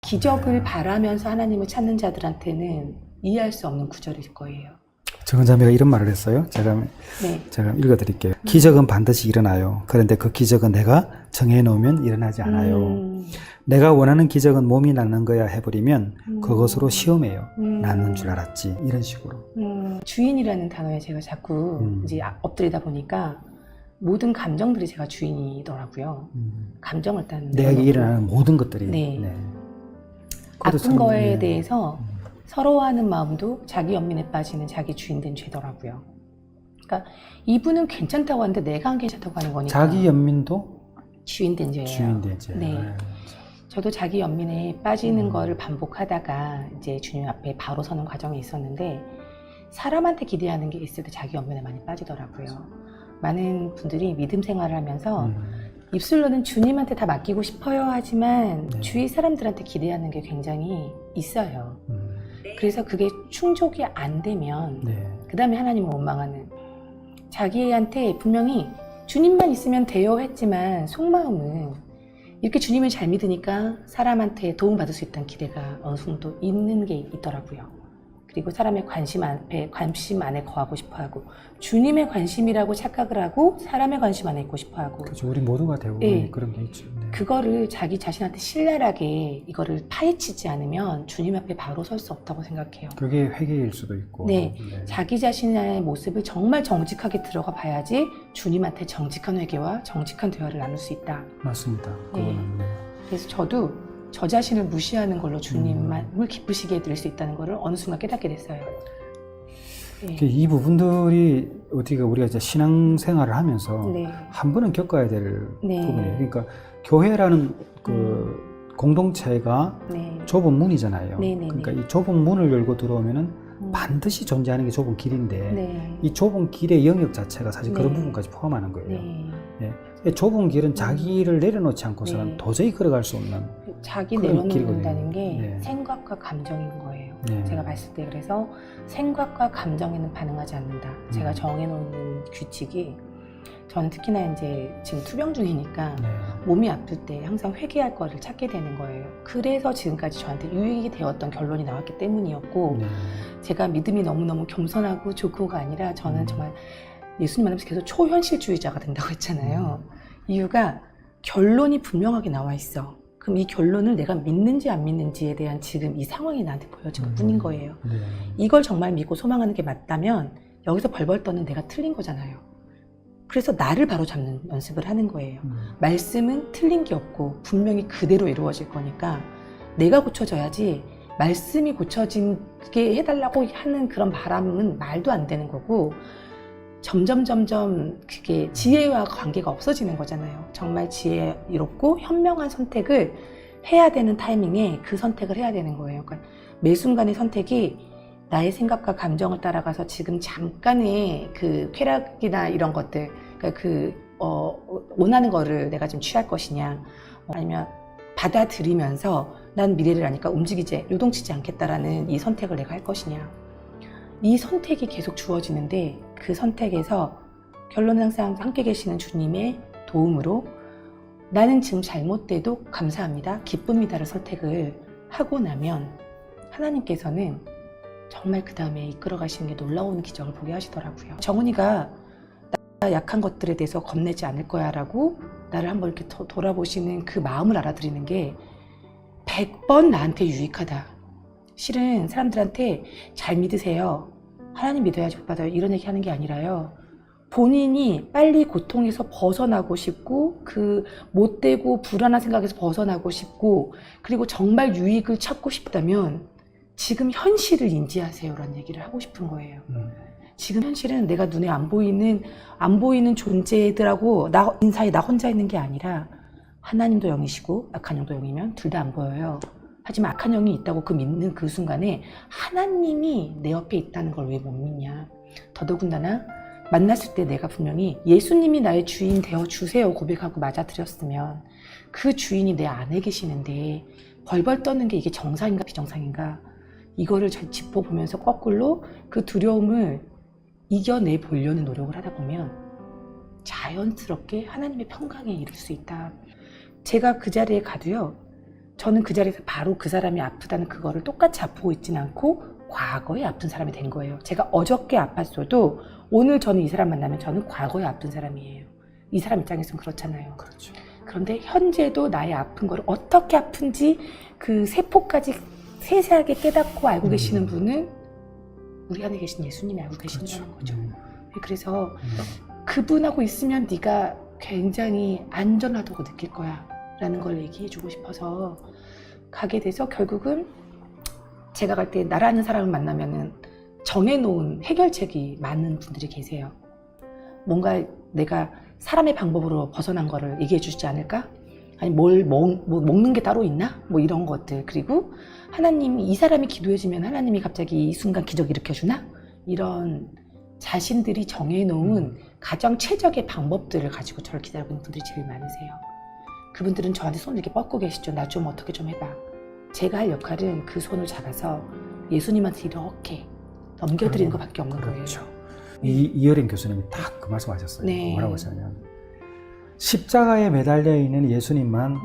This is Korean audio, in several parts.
기적을 바라면서 하나님을 찾는 자들한테는 이해할 수 없는 구절일 거예요. 정은자매가 이런 말을 했어요. 제가 읽어드릴게요. 기적은 반드시 일어나요. 그런데 그 기적은 내가 정해놓으면 일어나지 않아요. 내가 원하는 기적은 몸이 낫는 거야 해버리면 그것으로 시험해요. 낫는 줄 알았지. 이런 식으로. 주인이라는 단어에 제가 자꾸 이제 엎드리다 보니까 모든 감정들이 제가 주인이더라고요. 감정을 따는 내게 일어나는 모든 것들이. 네. 네. 아픈 거에 대해서 서러워하는 마음도 자기 연민에 빠지는 자기 주인된 죄더라고요. 그러니까 이분은 괜찮다고 하는데 내가 안 괜찮다고 하는 거니까. 자기 연민도 주인된 죄예요. 주인된 죄. 네. 저도 자기 연민에 빠지는 거를 반복하다가 이제 주님 앞에 바로 서는 과정이 있었는데 사람한테 기대하는 게 있을 때 자기 연민에 많이 빠지더라고요. 많은 분들이 믿음 생활을 하면서 입술로는 주님한테 다 맡기고 싶어요 하지만 주위 사람들한테 기대하는 게 굉장히 있어요. 그래서 그게 충족이 안 되면 그 다음에 하나님을 원망하는, 자기한테 분명히 주님만 있으면 돼요 했지만 속마음은 이렇게 주님을 잘 믿으니까 사람한테 도움받을 수 있다는 기대가 어느 정도 있는 게 있더라고요. 그리고 사람의 관심 안에 거하고 싶어하고 주님의 관심이라고 착각을 하고 사람의 관심 안에 있고 싶어하고. 그렇죠. 우리 모두가 대부분 네. 그런 게 있죠. 네. 그거를 자기 자신한테 신랄하게 이거를 파헤치지 않으면 주님 앞에 바로 설 수 없다고 생각해요. 그게 회개일 수도 있고. 네. 자기 자신의 모습을 정말 정직하게 들어가 봐야지 주님한테 정직한 회개와 정직한 대화를 나눌 수 있다. 맞습니다. 네. 그거는, 네. 그래서 저도 저 자신을 무시하는 걸로 주님을 기쁘시게 해드릴 수 있다는 것을 어느 순간 깨닫게 됐어요. 네. 이 부분들이 어떻게 우리가 이제 신앙생활을 하면서 네. 한 번은 겪어야 될 네. 부분이에요. 그러니까 교회라는 그 공동체가 네. 좁은 문이잖아요. 네, 네, 그러니까 네. 이 좁은 문을 열고 들어오면은 반드시 존재하는 게 좁은 길인데 네. 이 좁은 길의 영역 자체가 사실 네. 그런 부분까지 포함하는 거예요. 네. 네. 좁은 길은 자기를 내려놓지 않고서는 네. 도저히 걸어갈 수 없는 자기 그런 내려놓는다는 길이거든요. 게 네. 생각과 감정인 거예요. 네. 제가 봤을 때 그래서 생각과 감정에는 반응하지 않는다. 제가 정해놓는 규칙이, 저는 특히나 이제 지금 투병 중이니까 네. 몸이 아플 때 항상 회개할 거를 찾게 되는 거예요. 그래서 지금까지 저한테 유익이 되었던 결론이 나왔기 때문이었고 네. 제가 믿음이 너무너무 겸손하고 좋고가 아니라 저는 정말 예수님 만나면서 계속 초현실주의자가 된다고 했잖아요. 이유가 결론이 분명하게 나와 있어. 그럼 이 결론을 내가 믿는지 안 믿는지에 대한 지금 이 상황이 나한테 보여진 것 뿐인 거예요. 네. 이걸 정말 믿고 소망하는 게 맞다면 여기서 벌벌 떠는 내가 틀린 거잖아요. 그래서 나를 바로 잡는 연습을 하는 거예요. 말씀은 틀린 게 없고 분명히 그대로 이루어질 거니까 내가 고쳐져야지 말씀이 고쳐지게 해달라고 하는 그런 바람은 말도 안 되는 거고 점점 그게 지혜와 관계가 없어지는 거잖아요. 정말 지혜롭고 현명한 선택을 해야 되는 타이밍에 그 선택을 해야 되는 거예요. 그러니까 매 순간의 선택이 나의 생각과 감정을 따라가서 지금 잠깐의 그 쾌락이나 이런 것들, 그러니까 원하는 거를 내가 지금 취할 것이냐, 아니면 받아들이면서 난 미래를 아니까 요동치지 않겠다라는 이 선택을 내가 할 것이냐. 이 선택이 계속 주어지는데 그 선택에서 결론은 항상 함께 계시는 주님의 도움으로 나는 지금 잘못돼도 감사합니다, 기쁩니다를 선택을 하고 나면 하나님께서는 정말 그 다음에 이끌어 가시는 게 놀라운 기적을 보게 하시더라고요. 정은이가 나 약한 것들에 대해서 겁내지 않을 거야 라고 나를 한번 이렇게 돌아보시는 그 마음을 알아들이는 게 100번 나한테 유익하다. 실은 사람들한테 잘 믿으세요, 하나님 믿어야지 복 받아요, 이런 얘기 하는 게 아니라요. 본인이 빨리 고통에서 벗어나고 싶고 그 못되고 불안한 생각에서 벗어나고 싶고 그리고 정말 유익을 찾고 싶다면 지금 현실을 인지하세요라는 얘기를 하고 싶은 거예요. 지금 현실은 내가 눈에 안 보이는 존재들하고 나 인사에 나 혼자 있는 게 아니라 하나님도 영이시고 악한 영도 영이면 둘 다 안 보여요. 하지만 악한 영이 있다고 믿는 그 순간에 하나님이 내 옆에 있다는 걸 왜 못 믿냐. 더더군다나 만났을 때 내가 분명히 예수님이 나의 주인 되어주세요 고백하고 맞아들였으면 그 주인이 내 안에 계시는데 벌벌 떠는 게 이게 정상인가 비정상인가, 이거를 잘 짚어보면서 거꾸로 그 두려움을 이겨내 보려는 노력을 하다 보면 자연스럽게 하나님의 평강에 이룰 수 있다. 제가 그 자리에 가도요, 저는 그 자리에서 바로 그 사람이 아프다는 그거를 똑같이 아프고 있지는 않고 과거에 아픈 사람이 된 거예요. 제가 어저께 아팠어도 오늘 저는 이 사람 만나면 저는 과거에 아픈 사람이에요. 이 사람 입장에서는 그렇잖아요. 그렇죠. 그런데 현재도 나의 아픈 거를 어떻게 아픈지 그 세포까지 세세하게 깨닫고 알고 계시는 분은 우리 안에 계신 예수님이 알고 계신다는 거죠. 그래서 그분하고 있으면 네가 굉장히 안전하다고 느낄 거야 라는 걸 얘기해 주고 싶어서 가게 돼서 결국은 제가 갈 때 나라는 사람을 만나면은 정해놓은 해결책이 많은 분들이 계세요. 뭔가 내가 사람의 방법으로 벗어난 거를 얘기해 주시지 않을까? 아니 뭐 먹는 게 따로 있나? 뭐 이런 것들. 그리고 하나님이 이 사람이 기도해주면 하나님이 갑자기 이 순간 기적 일으켜주나? 이런 자신들이 정해놓은 가장 최적의 방법들을 가지고 저를 기다리는 분들이 제일 많으세요. 그분들은 저한테 손을 이렇게 뻗고 계시죠. 나 좀 어떻게 좀 해봐. 제가 할 역할은 그 손을 잡아서 예수님한테 이렇게 넘겨드리는 것밖에 없는 그렇죠. 거예요. 이여림 교수님이 딱 그 말씀하셨어요. 네. 뭐라고 하셨냐면 십자가에 매달려 있는 예수님만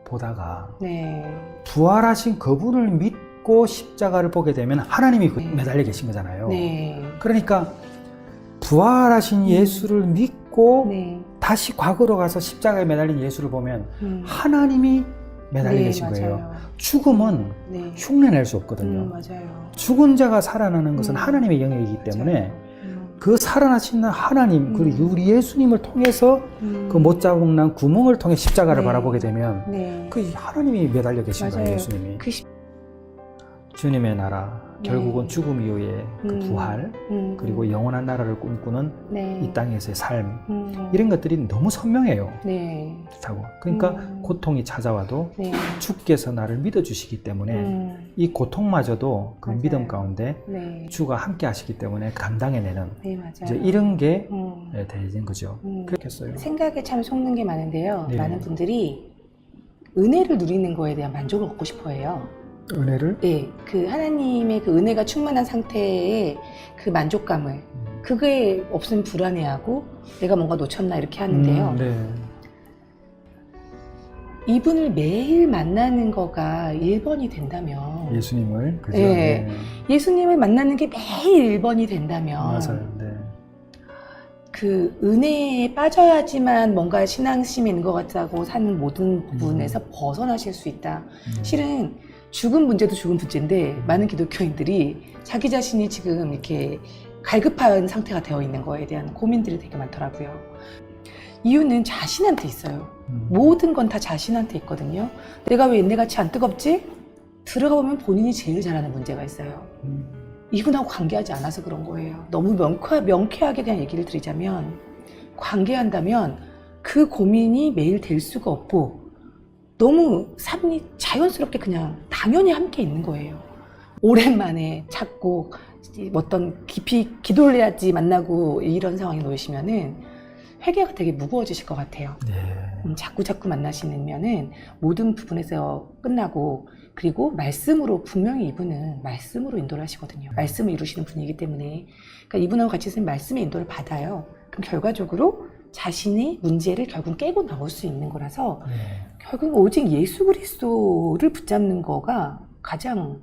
보다가 네. 부활하신 그분을 믿고 십자가를 보게 되면 하나님이 네. 매달려 계신 거잖아요. 네. 그러니까 부활하신 예수를 믿고 네. 다시 과거로 가서 십자가에 매달린 예수를 보면 하나님이 매달려 네, 계신 거예요. 맞아요. 죽음은 네. 흉내낼 수 없거든요. 맞아요. 죽은 자가 살아나는 것은 하나님의 영역이기 때문에 그 살아나신 하나님 그리고 우리 예수님을 통해서 그 못 자국난 구멍을 통해 십자가를 네. 바라보게 되면 네. 그 하나님이 매달려 계신 맞아요. 거예요. 예수님이. 그 주님의 나라 네. 결국은 죽음 이후에 그 부활 그리고 영원한 나라를 꿈꾸는 네. 이 땅에서의 삶 이런 것들이 너무 선명해요. 네. 자고 그러니까 고통이 찾아와도 네. 주께서 나를 믿어주시기 때문에 이 고통마저도 그 맞아요. 믿음 가운데 네. 주가 함께 하시기 때문에 감당해내는 네, 맞아요. 이제 이런 게 네. 되는 거죠. 그렇겠어요. 생각에 참 속는 게 많은데요. 네. 많은 분들이 은혜를 누리는 거에 대한 만족을 얻고 싶어 해요. 은혜를 네, 그 하나님의 그 은혜가 충만한 상태의 그 만족감을 그게 없으면 불안해하고 내가 뭔가 놓쳤나 이렇게 하는데요. 네. 이분을 매일 만나는 거가 1번이 된다면 예수님을 그죠? 네. 예수님을 만나는 게 매일 1번이 된다면 맞아요. 네. 그 은혜에 빠져야지만 뭔가 신앙심이 있는 것 같다고 사는 모든 부분에서 벗어나실 수 있다. 실은 죽은 문제도 죽은 문제인데 많은 기독교인들이 자기 자신이 지금 이렇게 갈급한 상태가 되어 있는 거에 대한 고민들이 되게 많더라고요. 이유는 자신한테 있어요. 모든 건 다 자신한테 있거든요. 내가 왜 옛날같이 안 뜨겁지? 들어가 보면 본인이 제일 잘하는 문제가 있어요. 이분하고 관계하지 않아서 그런 거예요. 너무 명쾌하게 그냥 얘기를 드리자면 관계한다면 그 고민이 매일 될 수가 없고 너무 삶이 자연스럽게 그냥 당연히 함께 있는 거예요. 오랜만에 찾고 어떤 깊이 기도를 해야지 만나고 이런 상황에 놓이시면은 회개가 되게 무거워지실 것 같아요. 네. 자꾸 만나시면은 모든 부분에서 끝나고 그리고 말씀으로 분명히 이분은 말씀으로 인도를 하시거든요. 말씀을 이루시는 분이기 때문에 그러니까 이분하고 같이 있으면 말씀의 인도를 받아요. 그럼 결과적으로 자신의 문제를 결국 깨고 나올 수 있는 거라서 결국 오직 예수 그리스도를 붙잡는 거가 가장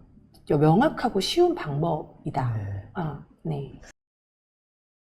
명확하고 쉬운 방법이다. 네. 네.